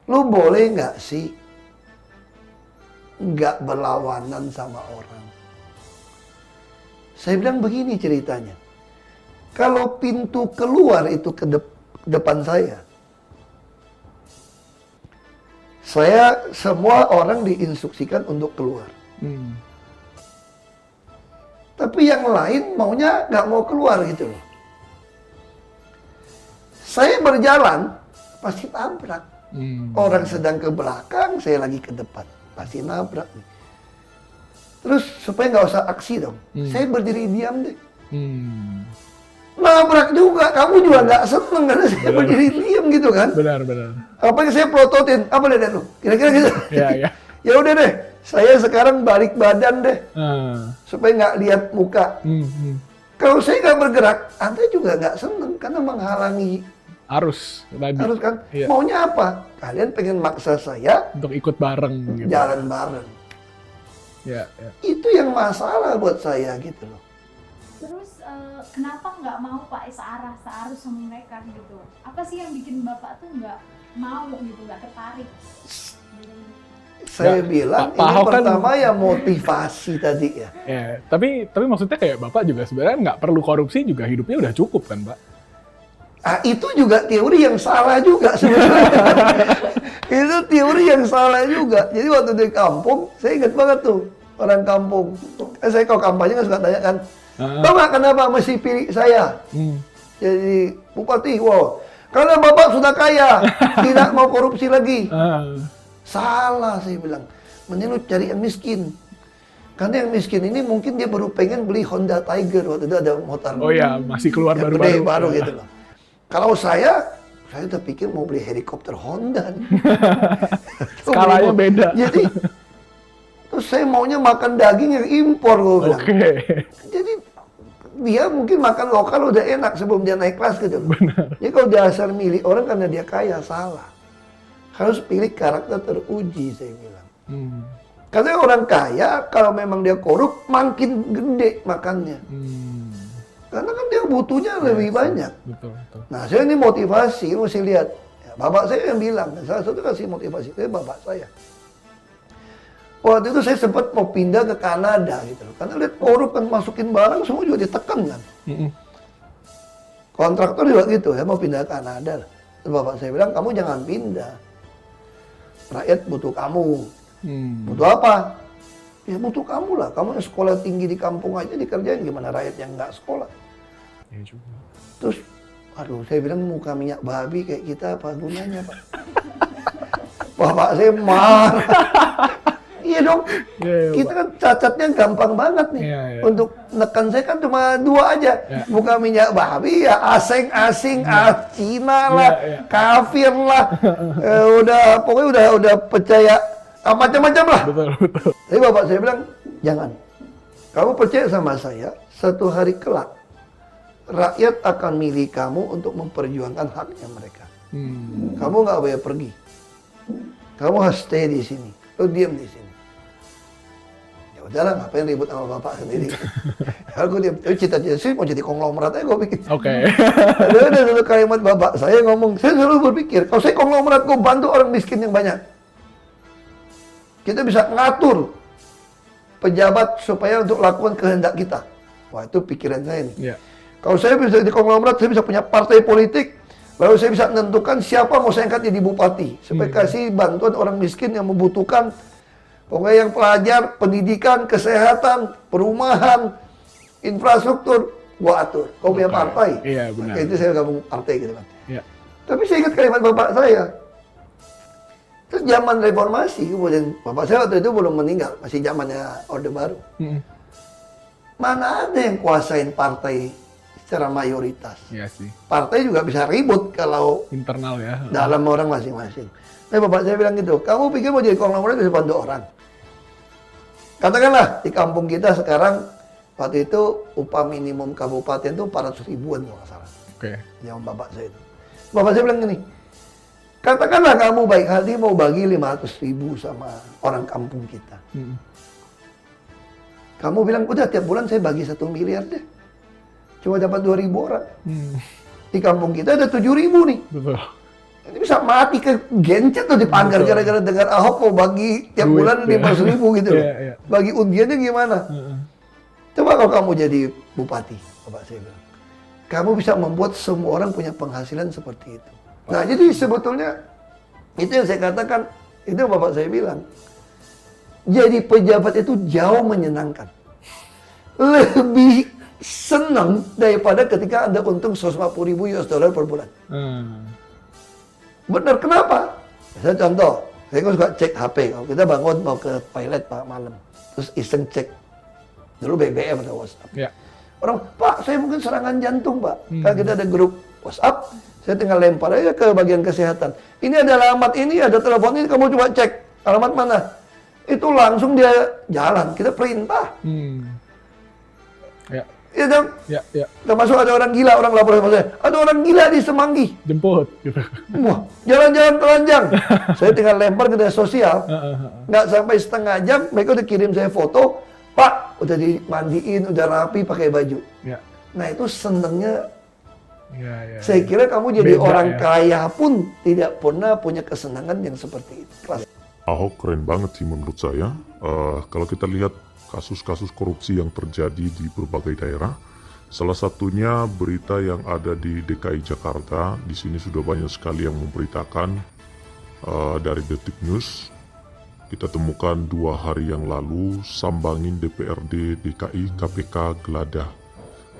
lu boleh nggak sih nggak berlawanan sama orang? Saya bilang begini ceritanya. Kalau pintu keluar itu ke depan saya semua orang diinstruksikan untuk keluar. Tapi yang lain maunya nggak mau keluar gitu loh. Saya berjalan, pasti tabrak. Orang sedang ke belakang, saya lagi ke depan. Pasti nabrak nih. Terus supaya nggak usah aksi dong, saya berdiri diam deh. Nabrak juga, kamu juga nggak seneng karena saya berdiri diam gitu kan. Benar. Apa yang saya prototin, apa deh lu? Kira-kira gitu. Iya. Ya udah deh, saya sekarang balik badan deh. Supaya nggak lihat muka. Kalau saya nggak bergerak, Anda juga nggak seneng karena menghalangi Arus tadi. Harus kan? Iya. Maunya apa? Kalian pengen maksa saya Untuk ikut bareng gitu. jalan bareng. Ya. Itu yang masalah buat saya gitu loh. Terus kenapa nggak mau Pak searus sama mereka gitu? Apa sih yang bikin Bapak tuh nggak mau gitu, nggak tertarik? Saya Ya, bilang Pak ini Ahok kan- pertama ya motivasi tadi ya. Ya, tapi maksudnya kayak Bapak juga sebenarnya nggak perlu korupsi juga hidupnya udah cukup kan, Pak? Itu juga teori yang salah juga sebenarnya. Itu teori yang salah juga. Jadi waktu di kampung, saya ingat banget tuh orang kampung. Saya kalau kampanye kan suka tanya kan, tahu nggak kenapa mesti pilih saya? Jadi bupati, wow. Karena bapak sudah kaya, tidak mau korupsi lagi. Salah saya bilang. Mending lu cari yang miskin. Karena yang miskin ini mungkin dia baru pengen beli Honda Tiger waktu itu ada motor. Oh ya, masih keluar yang baru-baru. gede, baru gitu loh. Kalau saya udah pikir mau beli helikopter Honda nih. Skalanya beda. Jadi, terus saya maunya makan daging yang impor, gue bilang. Oke. Jadi, dia mungkin makan lokal udah enak sebelum dia naik kelas gitu. Benar. Jadi kalau dasar milih orang karena dia kaya, salah. Harus pilih karakter teruji, saya bilang. Karena orang kaya, kalau memang dia korup, makin gede makannya. Karena kan dia butuhnya lebih banyak. Betul. Nah, saya ini motivasi, lu mesti lihat. Ya, bapak saya yang bilang, salah satu kasih motivasi, itu bapak saya. Waktu itu saya sempat mau pindah ke Kanada gitu loh. Karena lihat korup kan masukin barang, semua juga ditekan kan. Kontraktor juga gitu, ya mau pindah ke Kanada. Terus bapak saya bilang, kamu jangan pindah. Rakyat butuh kamu. Butuh apa? Ya butuh kamu lah. Kamu yang sekolah tinggi di kampung aja dikerjain, gimana rakyat yang nggak sekolah? Ya juga. Terus, aduh, saya bilang muka minyak babi kayak kita apa gunanya, Pak? Bapak saya marah. Iya dong, Iya, kita kan cacatnya gampang banget nih. Iya. Untuk nekan saya kan cuma dua aja. Iya. Muka minyak babi ya asing-asing, Cina lah, Iya. kafir lah. Pokoknya udah percaya macam-macam lah. Betul. Tapi bapak saya bilang, jangan. Kamu percaya sama saya, satu hari kelak, rakyat akan milih kamu untuk memperjuangkan haknya mereka. Kamu nggak boleh pergi. Kamu harus stay di sini. Lo diam di sini. Ya udahlah, ngapain ribut sama bapak sendiri. Aku diam. Tapi cita-cita sih mau jadi konglomerat aja gue pikir. Oke. Ada satu kalimat bapak saya ngomong, saya selalu berpikir, kalau saya konglomerat, gue bantu orang miskin yang banyak. Kita bisa ngatur pejabat supaya untuk lakukan kehendak kita. Wah, itu pikiran saya nih. Iya. Kalau saya bisa di konglomerat, saya bisa punya partai politik, lalu saya bisa menentukan siapa mau saya angkat jadi bupati. Supaya kasih bantuan orang miskin yang membutuhkan, pokoknya yang pelajar, pendidikan, kesehatan, perumahan, infrastruktur, gua atur. Kau punya partai. Iya, benar. Maka itu saya gabung partai gitu kan. Iya. Tapi saya ingat kalimat bapak saya. Terus zaman reformasi, kemudian bapak saya waktu itu belum meninggal, masih zamannya Orde Baru. Mana ada yang kuasain partai secara mayoritas? Iya sih. Partai juga bisa ribut kalau Internal ya. dalam orang masing-masing. Tapi bapak saya bilang gitu, kamu pikir mau jadi konglomerat bisa bantu orang? Katakanlah di kampung kita sekarang, waktu itu upah minimum kabupaten itu 400 ribuan kalau nggak salah. Oke. Zaman bapak saya itu. Bapak saya bilang gini, katakanlah kamu baik hati mau bagi 500 ribu sama orang kampung kita. Kamu bilang, udah tiap bulan saya bagi 1 miliar deh. Cuma dapat 2.000 orang. Di kampung kita ada 7.000 nih. Betul. Ini bisa mati ke gencet tuh di pagar gara-gara dengar Ahok mau bagi tiap Duit, bulan ya. 500.000 gitu loh. Iya, iya. Bagi undiannya gimana? Heeh. Coba kalau kamu jadi bupati, Bapak saya bilang, kamu bisa membuat semua orang punya penghasilan seperti itu. Nah, jadi sebetulnya itu yang saya katakan, itu yang Bapak saya bilang. Jadi pejabat itu jauh menyenangkan. Lebih senang daripada ketika Anda untung 150.000 US dollar per bulan. Benar, kenapa? Saya contoh, saya kan suka cek HP. Kalau kita bangun mau ke toilet Pak malam, terus iseng cek. Dulu BBM atau WhatsApp. Ya. Orang, Pak, saya mungkin serangan jantung, Pak. Kan kita ada grup WhatsApp, saya tinggal lempar aja ke bagian kesehatan. Ini ada alamat ini, ada telepon ini, kamu coba cek. Alamat mana? Itu langsung dia jalan, kita perintah. Ya. Ya dong? Ya, ya. Termasuk ada orang gila, orang lapor sama saya. Ada orang gila di Semanggi. Jemput gitu. Wah, jalan-jalan telanjang. Saya tinggal lempar ke media sosial. Nggak sampai setengah jam, mereka udah kirim saya foto. Pak, udah dimandiin, udah rapi, pakai baju. Ya. Nah, itu senengnya. Ya, ya. Saya kira kamu jadi Beda, orang ya. kaya pun tidak pernah punya kesenangan yang seperti itu. Kelas. Ahok keren banget sih menurut saya. Kalau kita lihat kasus-kasus korupsi yang terjadi di berbagai daerah, salah satunya berita yang ada di DKI Jakarta. Di sini sudah banyak sekali yang memberitakan dari Detik News. Kita temukan 2 hari yang lalu sambangin DPRD DKI KPK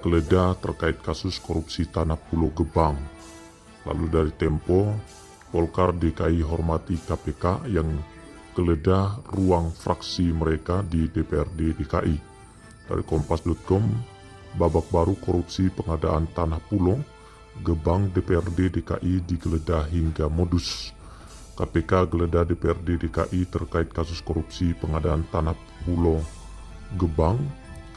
geledah terkait kasus korupsi tanah Pulau Gebang. Lalu dari Tempo, Golkar DKI hormati KPK yang geledah ruang fraksi mereka di DPRD DKI. Dari Kompas.com, babak baru korupsi pengadaan tanah Pulau Gebang DPRD DKI digeledah hingga modus. KPK geledah DPRD DKI terkait kasus korupsi pengadaan tanah Pulau Gebang.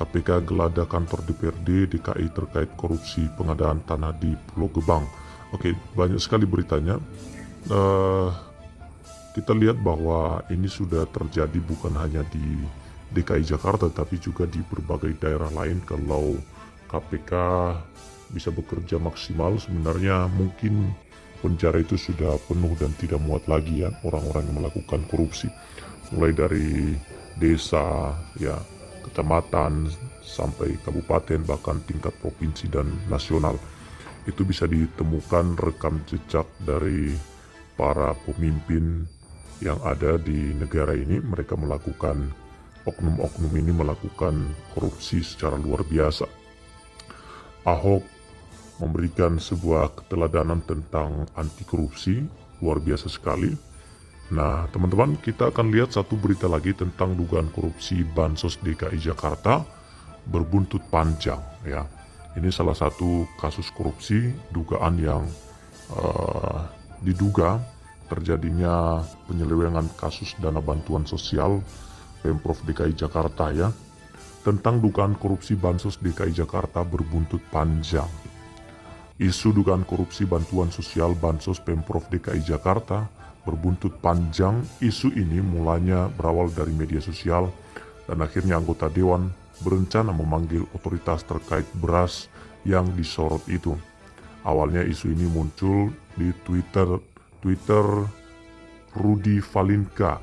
KPK geledah kantor DPRD DKI terkait korupsi pengadaan tanah di Pulau Gebang. Oke, banyak sekali beritanya. Kita lihat bahwa ini sudah terjadi bukan hanya di DKI Jakarta, tapi juga di berbagai daerah lain. Kalau KPK bisa bekerja maksimal, sebenarnya mungkin penjara itu sudah penuh dan tidak muat lagi ya orang-orang yang melakukan korupsi. Mulai dari desa, ya, kecamatan, sampai kabupaten, bahkan tingkat provinsi dan nasional. Itu bisa ditemukan rekam jejak dari para pemimpin yang ada di negara ini. Mereka melakukan, oknum-oknum ini melakukan korupsi secara luar biasa. Ahok memberikan sebuah keteladanan tentang anti korupsi, luar biasa sekali. Nah, teman-teman, kita akan lihat satu berita lagi tentang dugaan korupsi Bansos DKI Jakarta berbuntut panjang ya. Ini salah satu kasus korupsi dugaan yang diduga terjadinya penyelewengan kasus dana bantuan sosial Pemprov DKI Jakarta ya. Tentang dugaan korupsi Bansos DKI Jakarta berbuntut panjang. Isu dugaan korupsi bantuan sosial Bansos Pemprov DKI Jakarta berbuntut panjang. Isu ini mulanya berawal dari media sosial dan akhirnya anggota dewan berencana memanggil otoritas terkait beras yang disorot itu. Awalnya isu ini muncul di Twitter Rudi Valinka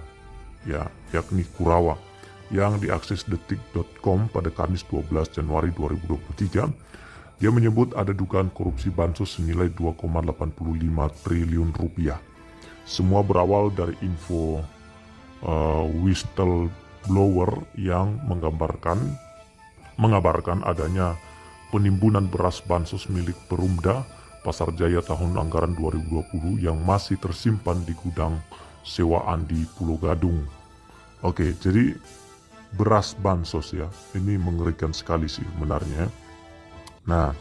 ya, yakni Kurawa, yang diakses detik.com pada Kamis 12 Januari 2023. Dia menyebut ada dugaan korupsi bansos senilai 2,85 triliun rupiah. Semua berawal dari info whistleblower yang mengabarkan adanya penimbunan beras bansos milik Perumda Pasar Jaya tahun anggaran 2020 yang masih tersimpan di gudang sewaan di Pulau Gadung. Oke, jadi beras bansos ya, ini mengerikan sekali sih sebenarnya. Nah,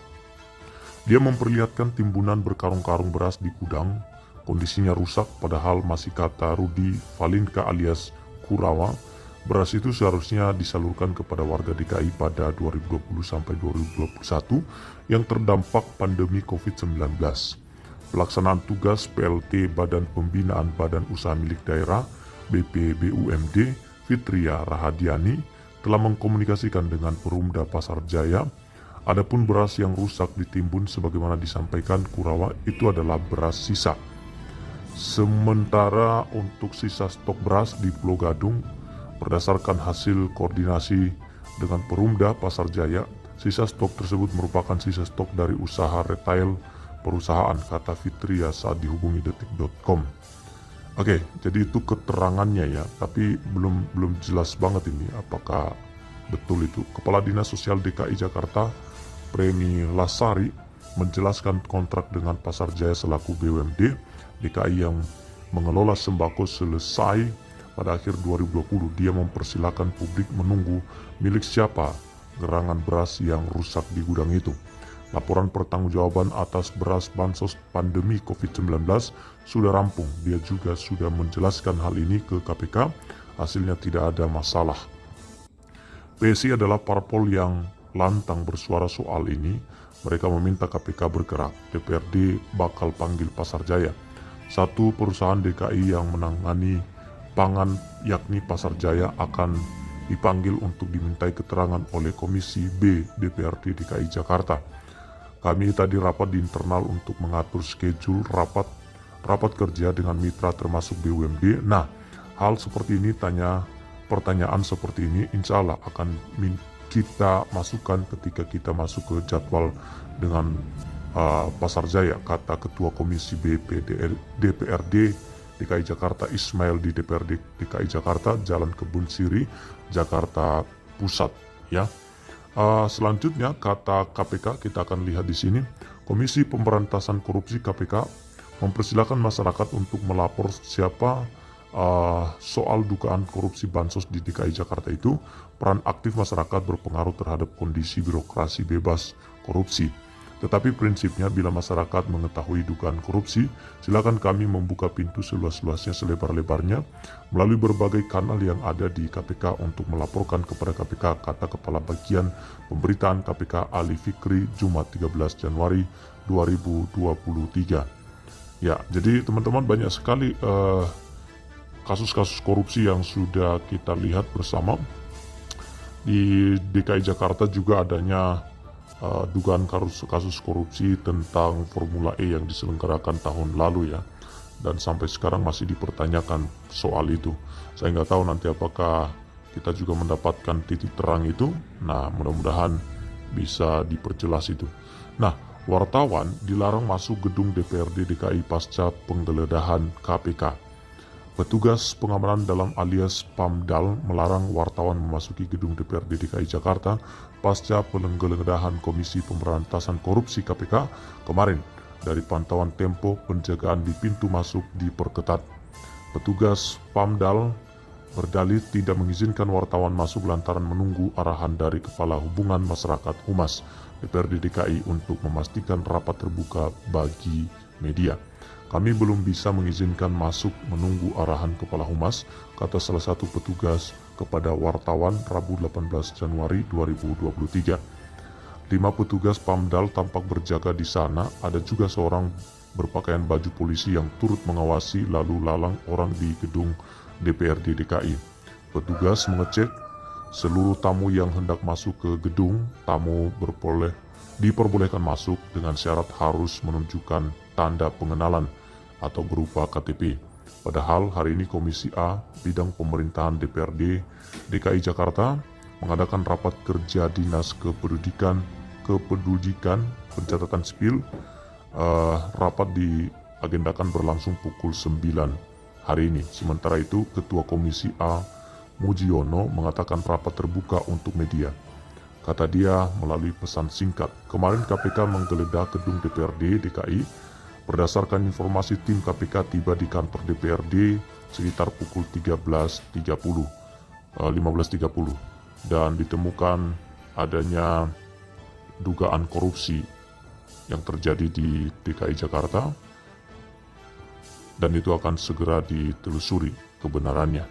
dia memperlihatkan timbunan berkarung-karung beras di gudang, kondisinya rusak padahal masih kata Rudi Valinka alias Kurawa, beras itu seharusnya disalurkan kepada warga DKI pada 2020 sampai 2021 yang terdampak pandemi COVID-19. Pelaksanaan tugas PLT Badan Pembinaan Badan Usaha Milik Daerah BPBUMD Fitria Rahadiani telah mengkomunikasikan dengan Perumda Pasar Jaya. Adapun beras yang rusak ditimbun sebagaimana disampaikan Kurawa itu adalah beras sisa. Sementara untuk sisa stok beras di Pulau Gadung, berdasarkan hasil koordinasi dengan Perumda Pasar Jaya, sisa stok tersebut merupakan sisa stok dari usaha retail perusahaan, kata Fitria saat dihubungi detik.com. Oke, jadi itu keterangannya ya, tapi belum jelas banget ini apakah betul itu. Kepala Dinas Sosial DKI Jakarta, Premi Lasari, menjelaskan kontrak dengan Pasar Jaya selaku BUMD DKI yang mengelola sembako selesai pada akhir 2020. Dia mempersilahkan publik menunggu milik siapa gerangan beras yang rusak di gudang itu. Laporan pertanggungjawaban atas beras bansos pandemi COVID-19 sudah rampung. Dia juga sudah menjelaskan hal ini ke KPK. Hasilnya tidak ada masalah. PSI adalah parpol yang lantang bersuara soal ini. Mereka meminta KPK bergerak. DPRD bakal panggil Pasar Jaya. Satu perusahaan DKI yang menangani pangan yakni Pasar Jaya akan dipanggil untuk dimintai keterangan oleh Komisi B DPRD DKI Jakarta. Kami tadi rapat di internal untuk mengatur schedule rapat kerja dengan mitra termasuk BUMD. Nah, hal seperti ini pertanyaan seperti ini insya Allah akan kita masukkan ketika kita masuk ke jadwal dengan Pasar Jaya, kata Ketua Komisi DPRD DKI Jakarta Ismail di DPRD DKI Jakarta, Jalan Kebun Siri, Jakarta Pusat. Ya. Selanjutnya kata KPK, kita akan lihat di sini, Komisi Pemberantasan Korupsi KPK mempersilahkan masyarakat untuk melapor siapa soal dugaan korupsi bansos di DKI Jakarta itu. Peran aktif masyarakat berpengaruh terhadap kondisi birokrasi bebas korupsi. Tetapi prinsipnya bila masyarakat mengetahui dugaan korupsi, silakan kami membuka pintu seluas-luasnya selebar-lebarnya melalui berbagai kanal yang ada di KPK untuk melaporkan kepada KPK, kata Kepala Bagian Pemberitaan KPK Ali Fikri Jumat 13 Januari 2023. Ya, jadi teman-teman banyak sekali kasus-kasus korupsi yang sudah kita lihat bersama. Di DKI Jakarta juga adanya dugaan kasus korupsi tentang Formula E yang diselenggarakan tahun lalu ya, dan sampai sekarang masih dipertanyakan soal itu. Saya nggak tahu nanti apakah kita juga mendapatkan titik terang itu. Nah, mudah-mudahan bisa diperjelas itu. Nah, wartawan dilarang masuk gedung DPRD DKI pasca penggeledahan KPK. Petugas pengamanan dalam alias Pamdal melarang wartawan memasuki gedung DPRD DKI Jakarta pasca penggeledahan Komisi Pemberantasan Korupsi KPK kemarin. Dari pantauan Tempo, penjagaan di pintu masuk diperketat. Petugas Pamdal berdalih tidak mengizinkan wartawan masuk lantaran menunggu arahan dari Kepala Hubungan Masyarakat Humas DPRD DKI untuk memastikan rapat terbuka bagi media. Kami belum bisa mengizinkan masuk menunggu arahan Kepala Humas, kata salah satu petugas kepada wartawan Rabu 18 Januari 2023. 5 petugas Pamdal tampak berjaga di sana, ada juga seorang berpakaian baju polisi yang turut mengawasi lalu lalang orang di gedung DPRD DKI. Petugas mengecek seluruh tamu yang hendak masuk ke gedung. Tamu diperbolehkan masuk dengan syarat harus menunjukkan tanda pengenalan atau berupa KTP. Padahal hari ini Komisi A Bidang Pemerintahan DPRD DKI Jakarta mengadakan rapat kerja Dinas Kependudukan Pencatatan Sipil. Rapat diagendakan berlangsung pukul 9 hari ini. Sementara itu Ketua Komisi A Mujiono mengatakan rapat terbuka untuk media. Kata dia melalui pesan singkat, kemarin KPK menggeledah gedung DPRD DKI. Berdasarkan informasi tim KPK tiba di kantor DPRD sekitar pukul 15.30 dan ditemukan adanya dugaan korupsi yang terjadi di DKI Jakarta dan itu akan segera ditelusuri kebenarannya.